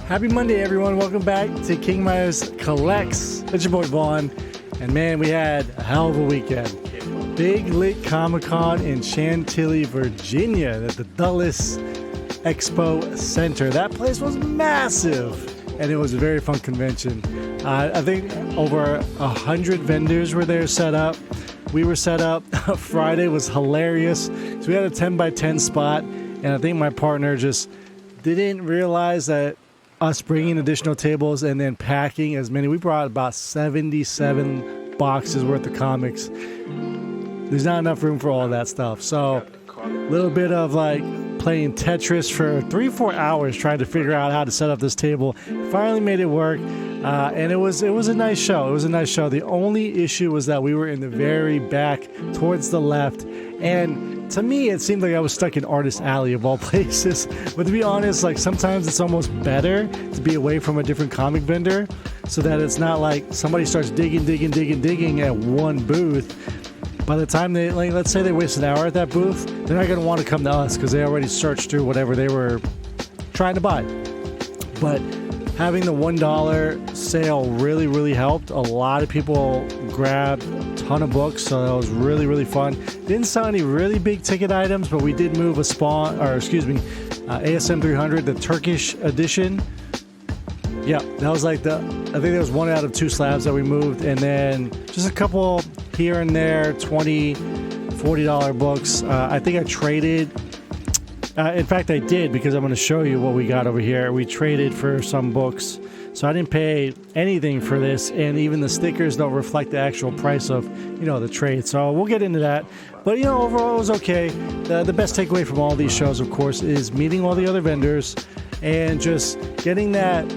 Happy Monday, everyone. Welcome back to King Myers Collects. It's your boy Vaughn. And man, we had a hell of a weekend. Big Lit Comic-Con in Chantilly, Virginia at the Dulles Expo Center. That place was massive, and it was a very fun convention. I think over 100 vendors were there set up. We were set up. Friday was hilarious. So we had a 10 by 10 spot, and I think my partner just didn't realize that us bringing additional tables and then packing as many. We brought about 77 boxes worth of comics. There's not enough room for all of that stuff. So a little bit of like playing Tetris for 3-4 hours trying to figure out how to set up this table. Finally made it work. And it was a nice show. It was a nice show. The only issue was that we were in the very back towards the left. And to me, it seemed like I was stuck in Artist Alley of all places. But to be honest, like sometimes it's almost better to be away from a different comic vendor so that it's not like somebody starts digging at one booth. By the time they, like, let's say they waste an hour at that booth, they're not going to want to come to us because they already searched through whatever they were trying to buy. But having the $1 sale really helped. A lot of people grabbed a ton of books, so that was really fun. Didn't sell any really big ticket items, but we did move ASM 300, the Turkish edition. Yeah, that was like I think there was one out of 2 slabs that we moved, and then just a couple here and there, $20, $40 books. I think I traded. In fact, I did, because I'm going to show you what we got over here. We traded for some books, so I didn't pay anything for this, and even the stickers don't reflect the actual price of, the trade. So we'll get into that. But, overall it was okay. The best takeaway from all these shows, of course, is meeting all the other vendors and just getting that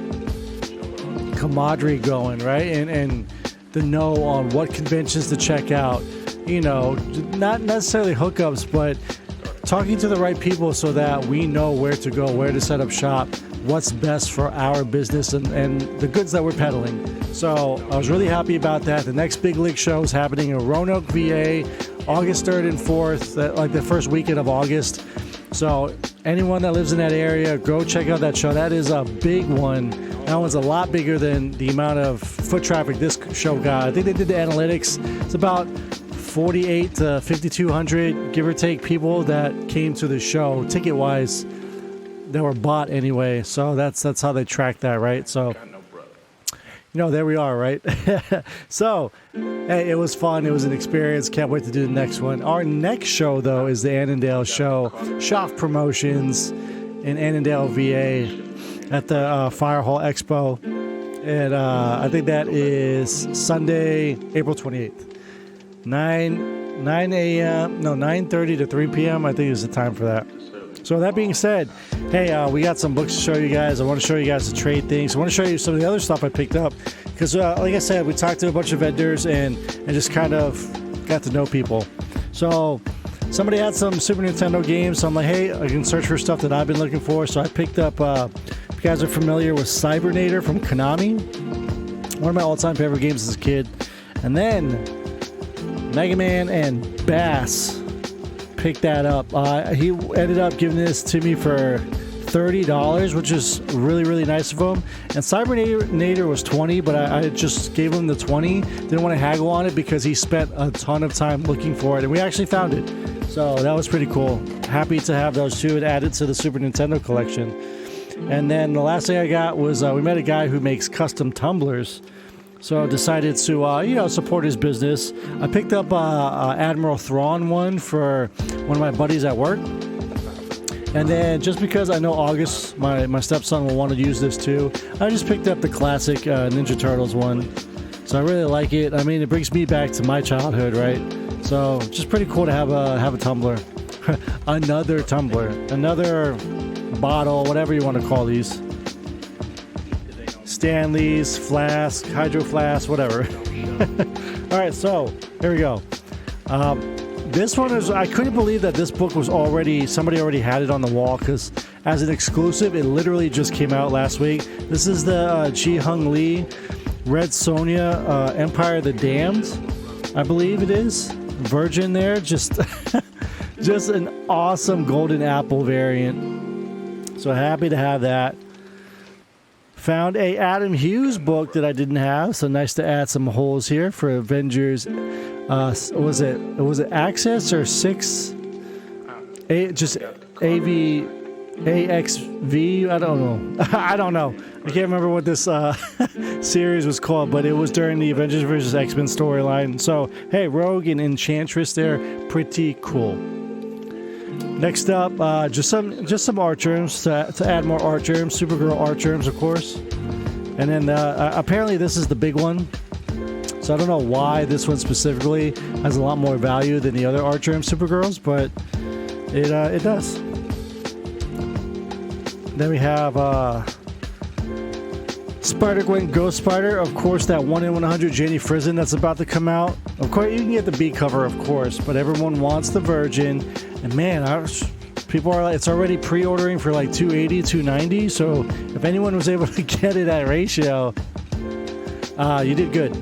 camaraderie going, right? And the know on what conventions to check out. Not necessarily hookups, but talking to the right people so that we know where to go, where to set up shop, what's best for our business and the goods that we're peddling. So I was really happy about that. The next Big League show is happening in Roanoke, VA, August 3rd and 4th, like the first weekend of August. So anyone that lives in that area, go check out that show. That is a big one. That one's a lot bigger than the amount of foot traffic this show got. I think they did the analytics. It's about 48 to 5,200, give or take, people that came to the show, ticket-wise, that were bought anyway. So that's how they track that, right? So, there we are, right? So, hey, it was fun. It was an experience. Can't wait to do the next one. Our next show, though, is the Annandale show, Schaff Promotions in Annandale, VA, at the Fire Hall Expo. And I think that is Sunday, April 28th. 9:30 to 3 p.m. I think is the time for that. So that being said, hey, we got some books to show you guys. I want to show you guys the trade things. I want to show you some of the other stuff I picked up because, like I said, we talked to a bunch of vendors and just kind of got to know people. So somebody had some Super Nintendo games, so I'm like, hey, I can search for stuff that I've been looking for. So I picked up, if you guys are familiar with Cybernator from Konami, one of my all-time favorite games as a kid. And then Mega Man and Bass picked that up. He ended up giving this to me for $30, which is really nice of him. And Cybernator was $20, but I just gave him the $20. Didn't want to haggle on it because he spent a ton of time looking for it, and we actually found it. So that was pretty cool. Happy to have those two added to the Super Nintendo collection. And then the last thing I got was we met a guy who makes custom tumblers. So I decided to, support his business. I picked up Admiral Thrawn one for one of my buddies at work. And then just because I know August, my stepson will want to use this too, I just picked up the classic Ninja Turtles one. So I really like it. I mean, it brings me back to my childhood, right? So just pretty cool to have a tumbler. Another tumbler. Another bottle, whatever you want to call these. Stanley's, flask, hydro flask, whatever. All right, so here we go. This one is, I couldn't believe that this book was somebody already had it on the wall, because as an exclusive, it literally just came out last week. This is the Ji Hung Lee Red Sonja Empire of the Damned, I believe it is. Virgin there, just an awesome golden apple variant. So happy to have that. Found a Adam Hughes book that I didn't have, so nice to add some holes here for Avengers. Was it Access or 6? Just AV. AXV, I don't know. I don't know. I can't remember what this series was called, but it was during the Avengers vs. X-Men storyline. So, hey, Rogue and Enchantress there, pretty cool. Next up, just some art germs to add more art germs. Supergirl art germs, of course. And then apparently this is the big one. So I don't know why this one specifically has a lot more value than the other art germ Supergirls, but it does. Then we have Spider-Gwen Ghost Spider. Of course, that 1 in 100 Janie Frizen that's about to come out. Of course, you can get the B cover, of course, but everyone wants the Virgin. And man, people are like, it's already pre-ordering for like $280, $290. So if anyone was able to get it at ratio, you did good.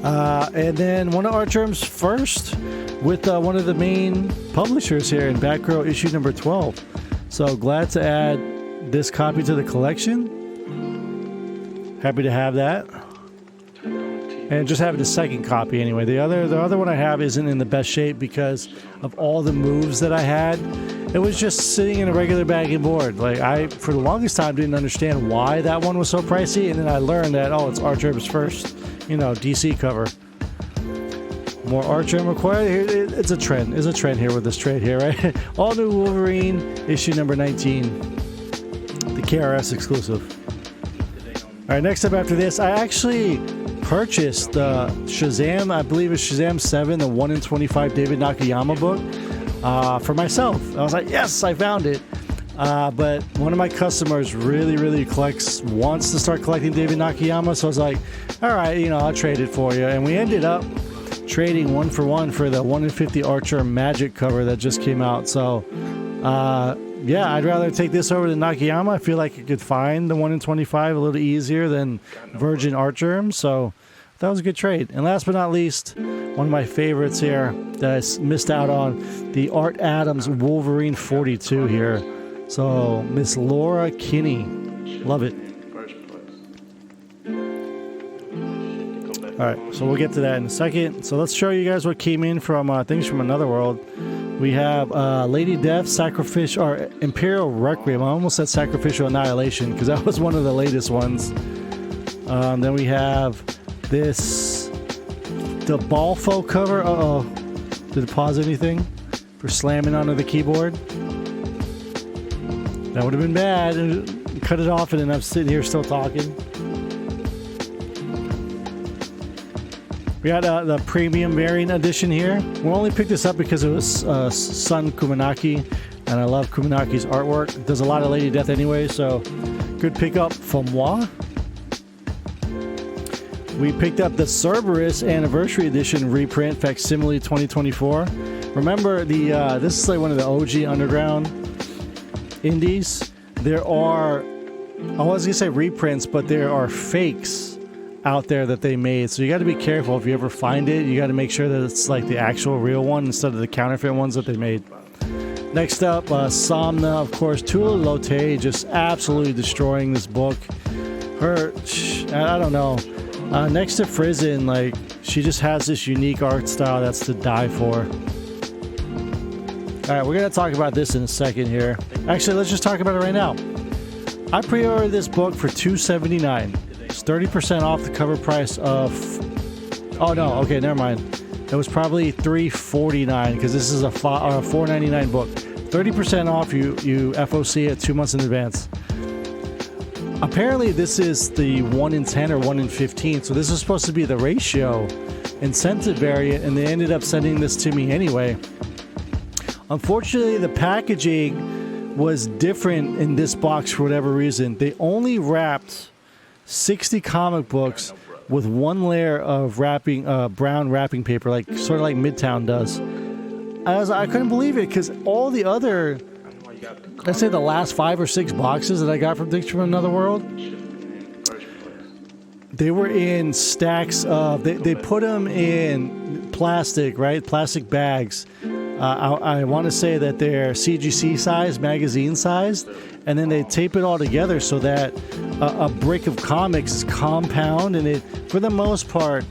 And then one of Art Germ's first with one of the main publishers here in Batgirl issue number 12. So glad to add this copy to the collection. Happy to have that. And just having the second copy anyway. The other one I have isn't in the best shape because of all the moves that I had. It was just sitting in a regular bag and board. Like I, for the longest time, didn't understand why that one was so pricey, and then I learned that it's Art Germ's first, DC cover. More art germ required. It's a trend. It's a trend here with this trade here, right? All new Wolverine issue number 19, the KRS exclusive. All right, next up after this, I actually purchased the Shazam, I believe it's Shazam 7, the 1 in 25 David Nakayama book for myself. I was like, yes, I found it. But one of my customers really wants to start collecting David Nakayama, so I was like, all right, I'll trade it for you. And we ended up trading 1 for 1 for the 1 in 50 Archer Magic cover that just came out. So, yeah, I'd rather take this over than Nakayama. I feel like I could find the 1 in 25 a little easier than Virgin Art Germ. So that was a good trade. And last but not least, one of my favorites here that I missed out on, the Art Adams Wolverine 42 here. So Miss Laura Kinney, love it. All right, so we'll get to that in a second. So let's show you guys what came in from Things from Another World. We have Lady Death, Sacrificial, or Imperial Requiem. I almost said Sacrificial Annihilation because that was one of the latest ones. Then we have this, the Balfo cover. Uh-oh. Did it pause anything for slamming onto the keyboard? That would have been bad. Cut it off and then I'm sitting here still talking. We got the premium variant edition here. We only picked this up because it was Sun Kumanaki, and I love Kumanaki's artwork. It does a lot of Lady Death anyway, so good pickup from moi. We picked up the Cerberus Anniversary Edition reprint, Facsimile 2024. Remember, this is like one of the OG Underground indies. There are, I was going to say reprints, but there are fakes out there that they made, so you got to be careful if you ever find it. You got to make sure that it's like the actual real one instead of the counterfeit ones that they made. Next up, Somna, of course. Tula Lotte just absolutely destroying this book. I don't know. Next to Frizen, like, she just has this unique art style that's to die for. All right, we're gonna talk about this in a second here. Actually, let's just talk about it right now. I pre-ordered this book for $279. It's 30% off the cover price of... Oh, no. Okay, never mind. It was probably $349 because this is a $4.99 book. 30% off, you FOC it 2 months in advance. Apparently, this is the 1 in 10 or 1 in 15, so this is supposed to be the ratio incentive variant, and they ended up sending this to me anyway. Unfortunately, the packaging was different in this box for whatever reason. They only wrapped 60 comic books with one layer of wrapping, brown wrapping paper, like sort of like Midtown does. I couldn't believe it because all the other, let's say the last 5 or 6 boxes that I got from Things from Another World, they were in stacks of, they put them in plastic, right? Plastic bags. I want to say that they're CGC size, magazine sized, and then they tape it all together so that a brick of comics is compound, and it, for the most part,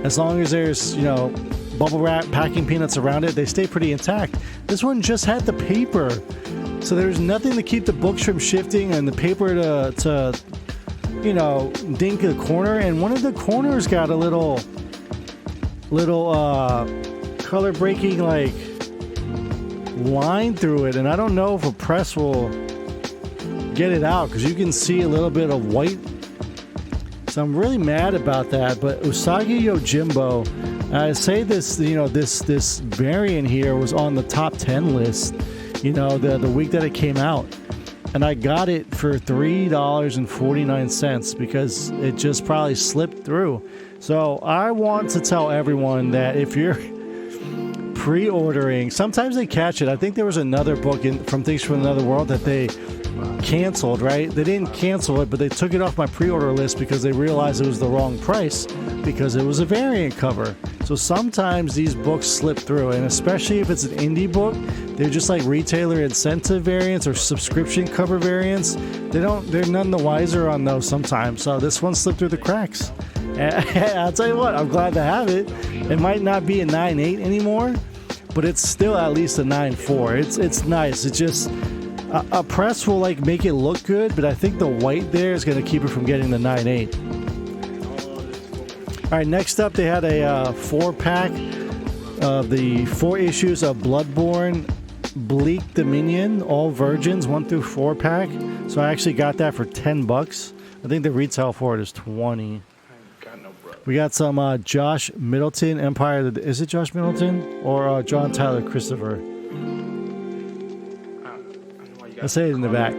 as long as there's, you know, bubble wrap, packing peanuts around it, they stay pretty intact. This one just had the paper, so there's nothing to keep the books from shifting and the paper to you know, dink the corner. And one of the corners got a little color breaking like line through it, and I don't know if a press will get it out because you can see a little bit of white. So I'm really mad about that. But Usagi Yojimbo, I say this, you know, this variant here was on the top 10 list, you know, the week that it came out, and I got it for $3.49 because it just probably slipped through. So I want to tell everyone that if you're pre-ordering, sometimes they catch it. I think there was another book from Things from Another World that they canceled, right? They didn't cancel it, but they took it off my pre-order list because they realized it was the wrong price because it was a variant cover. So sometimes these books slip through, and especially if it's an indie book, they're just like retailer incentive variants or subscription cover variants. They're none the wiser on those sometimes. So this one slipped through the cracks. I'll tell you what, I'm glad to have it. It might not be a 9.8 anymore, but it's still at least a 9.4. It's nice. It's just a press will like make it look good, but I think the white there is going to keep it from getting the 9.8. All right, next up they had a 4-pack of the 4 issues of Bloodborne Bleak Dominion, all virgins, 1 through 4 pack. So I actually got that for $10. I think the retail for it is $20. We got some Josh Middleton, Empire. Is it Josh Middleton or John Tyler Christopher? Let's say it in the back.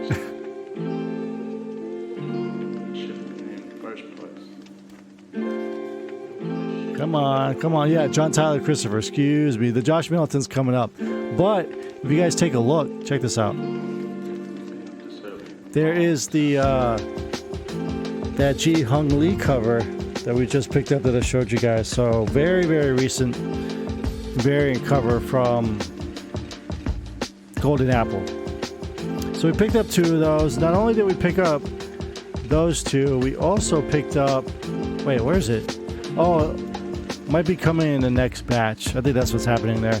Come on. Yeah, John Tyler Christopher. Excuse me. The Josh Middleton's coming up. But if you guys take a look, check this out. There is the that Ji Hung Lee cover that we just picked up that I showed you guys. So very, very recent variant cover from Golden Apple. So we picked up 2 of those. Not only did we pick up those 2, we also picked up, wait, where is it? Oh, might be coming in the next batch. I think that's what's happening there.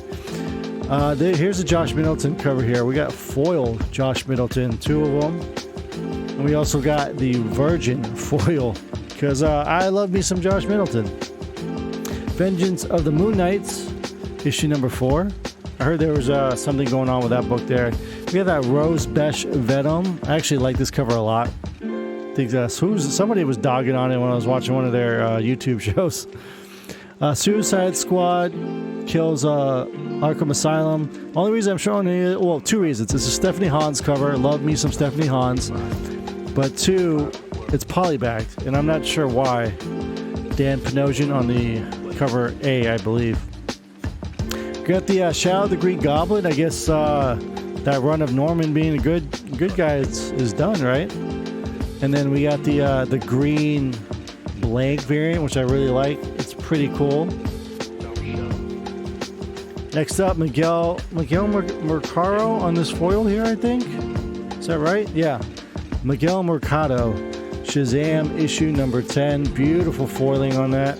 Here's the Josh Middleton cover here. We got foil Josh Middleton, 2 of them. And we also got the Virgin foil because I love me some Josh Middleton. Vengeance of the Moon Knights, issue number 4. I heard there was something going on with that book there. We have that Rose Besh Venom. I actually like this cover a lot. I think somebody was dogging on it when I was watching one of their YouTube shows. Suicide Squad kills Arkham Asylum. Only reason I'm showing it, well, 2 reasons. It's a Stephanie Hans cover. Love me some Stephanie Hans. But 2, it's polybagged, and I'm not sure why. Dan Panosian on the cover A, I believe. Got the Shadow of the Green Goblin. I guess that run of Norman being a good guy is done, right? And then we got the green blank variant, which I really like. It's pretty cool. Next up, Miguel Mercado on this foil here, I think. Is that right? Yeah. Miguel Mercado, Shazam issue number 10. Beautiful foiling on that.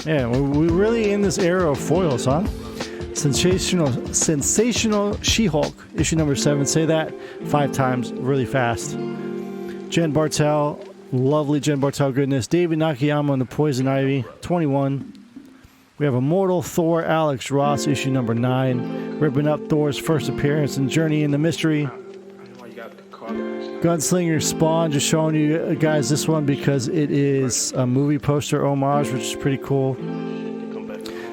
Yeah, we're really in this era of foils, huh? Sensational She-Hulk, issue number 7. Say that 5 times really fast. Jen Bartel, lovely Jen Bartel goodness. David Nakayama on the Poison Ivy, 21. We have Immortal Thor Alex Ross, issue number 9. Ripping up Thor's first appearance and Journey in the Mystery. Gunslinger Spawn, just showing you guys this one because it is a movie poster homage, which is pretty cool.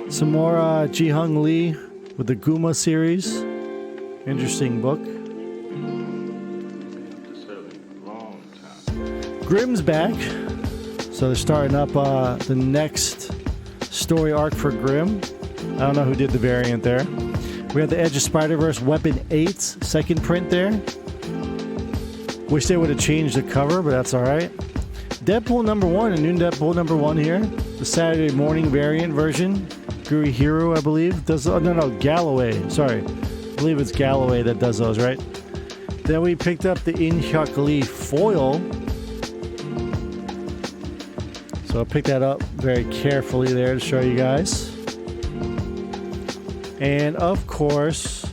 Some more Ji Hung Lee with the Guma series. Interesting book. Grimm's back. So they're starting up the next story arc for Grimm. I don't know who did the variant there. We have the Edge of Spider-Verse Weapon 8's second print there. Wish they would have changed the cover, but that's alright. Deadpool number 1, a new Deadpool number 1 here. The Saturday morning variant version. Guri Hiro, I believe. Galloway. Sorry. I believe it's Galloway that does those, right? Then we picked up the In-Hyuk Lee foil. So I picked that up very carefully there to show you guys. And of course,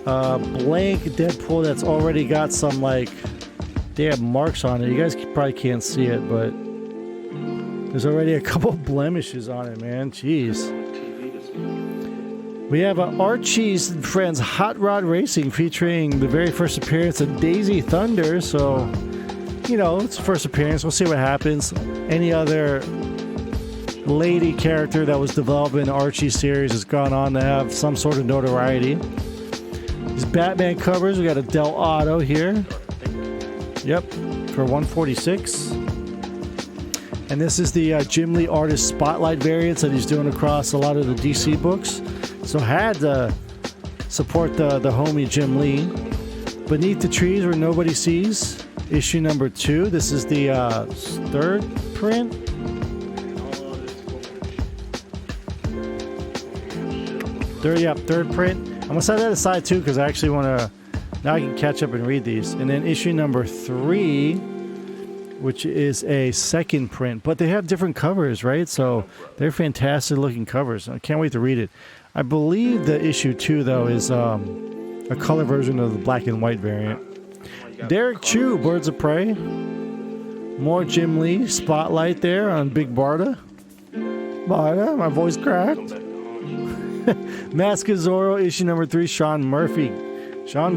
blank Deadpool that's already got some like damn marks on it. You guys probably can't see it, but there's already a couple blemishes on it, man. Jeez. We have Archie's and Friends Hot Rod Racing featuring the very first appearance of Daisy Thunder. So, you know, it's the first appearance. We'll see what happens. Any other lady character that was developed in the Archie series has gone on to have some sort of notoriety. These Batman covers, we got a Del Auto here. Yep, for $146. And this is the Jim Lee Artist Spotlight variants that he's doing across a lot of the DC books. So had to support the homie Jim Lee. Beneath the Trees Where Nobody Sees, issue number 2. This is the third print. Third print. I'm gonna set that aside too because I actually want to. Now I can catch up and read these. And then issue number 3, which is a second print, but they have different covers, right? So they're fantastic looking covers. I can't wait to read it. I believe the issue 2 though is a color version of the black and white variant. Derek Chu, Birds of Prey. More Jim Lee Spotlight there on Big Barda. Barda, my voice cracked. Mask of Zorro, issue number 3, Sean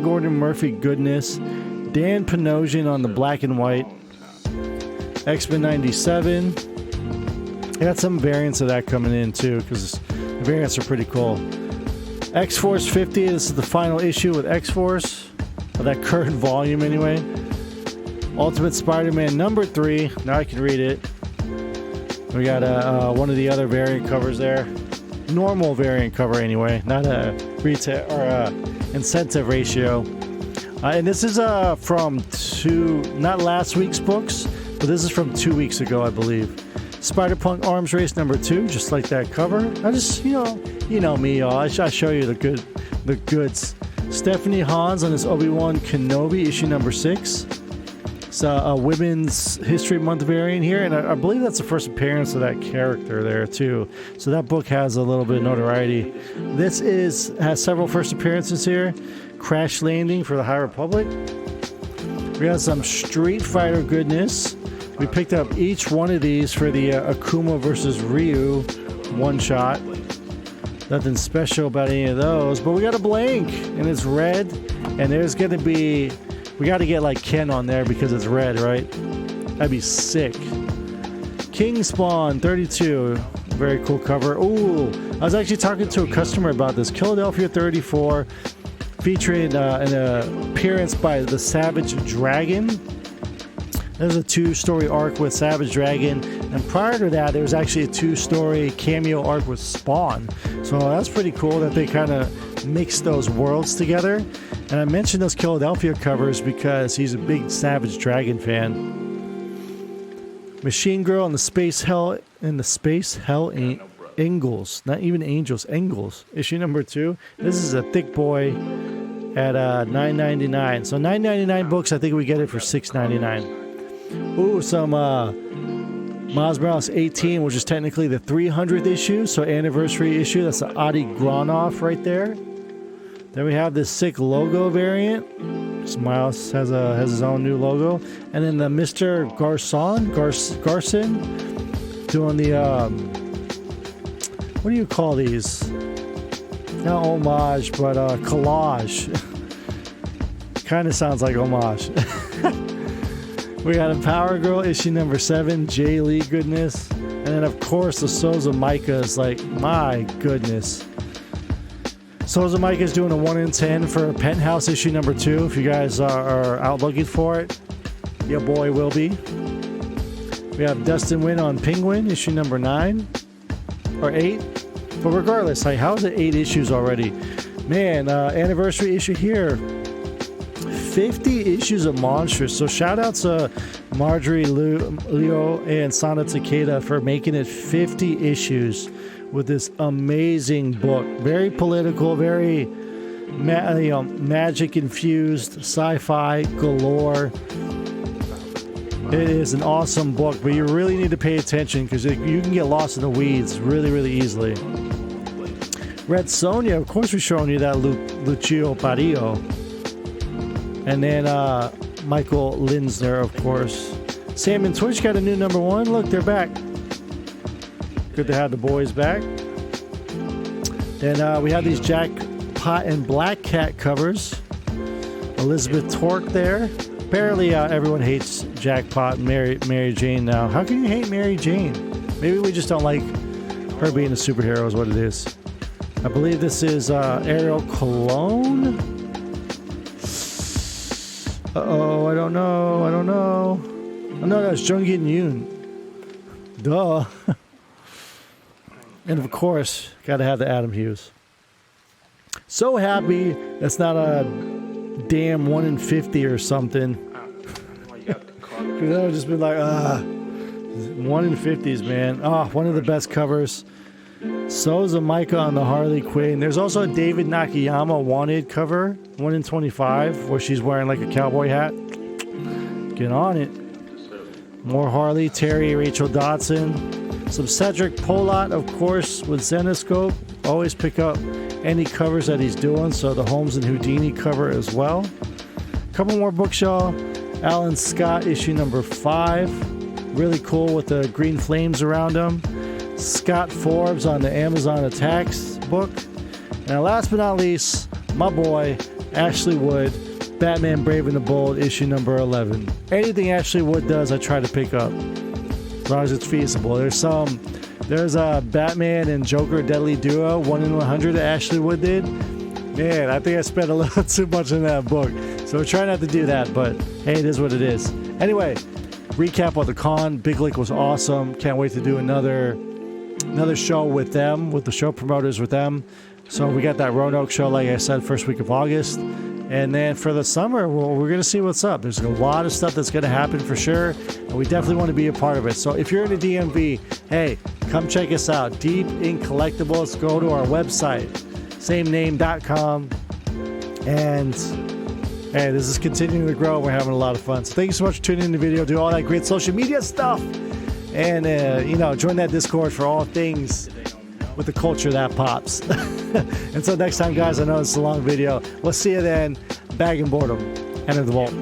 Gordon Murphy goodness. Dan Panosian on the black and white. X-Men 97. I got some variants of that coming in too because the variants are pretty cool. X-Force 50, this is the final issue with X-Force. Of that current volume anyway. Ultimate Spider-Man number 3. Now I can read it. We got one of the other variant covers there. Normal variant cover anyway, not a retail or incentive ratio. And this is from not last week's books, but this is from 2 weeks ago, I believe. Spider-Punk Arms Race number 2, just like that cover. I just, you know me, y'all. I show you the goods. Stephanie Hans on this Obi-Wan Kenobi, issue number 6. It's a Women's History Month variant here, and I believe that's the first appearance of that character there too. So that book has a little bit of notoriety. This has several first appearances here. Crash Landing for the High Republic. We got some Street Fighter goodness. We picked up each one of these for the Akuma versus Ryu one-shot. Nothing special about any of those, but we got a blank, and it's red, and there's going to be... We got to get like Ken on there because it's red, right? That'd be sick. King Spawn 32. Very cool cover. Ooh, I was actually talking to a customer about this. Philadelphia 34, featuring an appearance by the Savage Dragon. There's a 2-story arc with Savage Dragon, and prior to that, there was actually a 2-story cameo arc with Spawn. So that's pretty cool that they kind of mix those worlds together. And I mentioned those Philadelphia covers because he's a big Savage Dragon fan. Machine Girl and the Space Hell Engels, not even Angels, Engels, issue number 2. This is a thick boy at $9.99. So $9.99 books. I think we get it for $6.99. Ooh, some Miles Morales 18, which is technically the 300th issue, so anniversary issue. That's the Adi Granov right there. Then we have this sick logo variant. Miles has his own new logo, and then the Mr. Garson doing the what do you call these? Not homage, but collage. Kind of sounds like homage. We got a Power Girl issue number 7, Jay Lee goodness, and then of course the Souls of Micah is like, my goodness. Souls of Micah is doing a 1 in 10 for Penthouse issue number 2. If you guys are out looking for it, your boy will be. We have Dustin Wynn on Penguin issue number 9 or 8. But regardless, like, how is it 8 issues already? Man, anniversary issue here. 50 issues of Monstrous. So shout out to Marjorie Leo and Sana Takeda for making it 50 issues with this amazing book. Very political, very magic infused, sci-fi galore. It is an awesome book, but you really need to pay attention because you can get lost in the weeds really, really easily. Red Sonja, of course, we're showing you that Lucio Parillo. And then Michael Linsner, of course. Sam and Twitch got a new #1. Look, they're back. Good to have the boys back. Then we have these Jackpot and Black Cat covers. Elizabeth Torque there. Apparently everyone hates Jackpot and Mary Jane now. How can you hate Mary Jane? Maybe we just don't like her being a superhero is what it is. I believe this is Ariel Cologne. Uh-oh, I don't know. Oh, no, that's Jung In Yoon. Duh. And of course, gotta have the Adam Hughes. So happy that's not a damn 1 in 50 or something. Because I would just be like, 1 in 50s, man. One of the best covers. So is a Micah on the Harley Quinn. There's also a David Nakayama Wanted cover, 1 in 25, where she's wearing like a cowboy hat. Get on it. More Harley, Terry, Rachel Dotson. Some Cedric Polott, of course, with Zenoscope. Always pick up any covers that he's doing. So the Holmes and Houdini cover as well. A couple more books, y'all. Alan Scott, issue #5. Really cool with the green flames around him. Scott Forbes on the Amazon Attacks book. And last but not least, my boy, Ashley Wood, Batman Brave and the Bold, issue #11. Anything Ashley Wood does, I try to pick up, as long as it's feasible. There's a Batman and Joker Deadly Duo, 1 in 100 that Ashley Wood did. Man, I think I spent a little too much in that book. So try not to do that, but hey, it is what it is. Anyway, recap of the con. Big Lick was awesome. Can't wait to do another show with them, with the show promoters with them. So we got that Roanoke show, like I said, first week of August. And then for the summer, we're going to see what's up. There's a lot of stuff that's going to happen for sure. And we definitely want to be a part of it. So if you're in the DMV, hey, come check us out. Deep in Collectibles. Go to our website, samename.com. And hey, this is continuing to grow. We're having a lot of fun. So thank you so much for tuning in the video. Do all that great social media stuff. And, join that Discord for all things with the culture that pops. Until next time, guys, I know it's a long video. We'll see you then. Bag and boredom. Enter the vault.